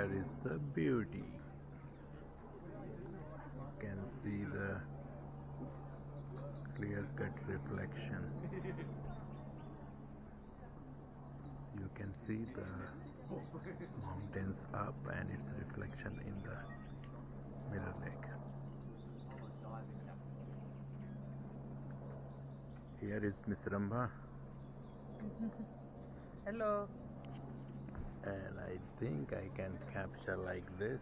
here is the beauty. You can see the clear-cut reflection. You can see the mountains up and its reflection in the mirror lake. Here is Miss Rambha. Hello. And I think I can capture like this.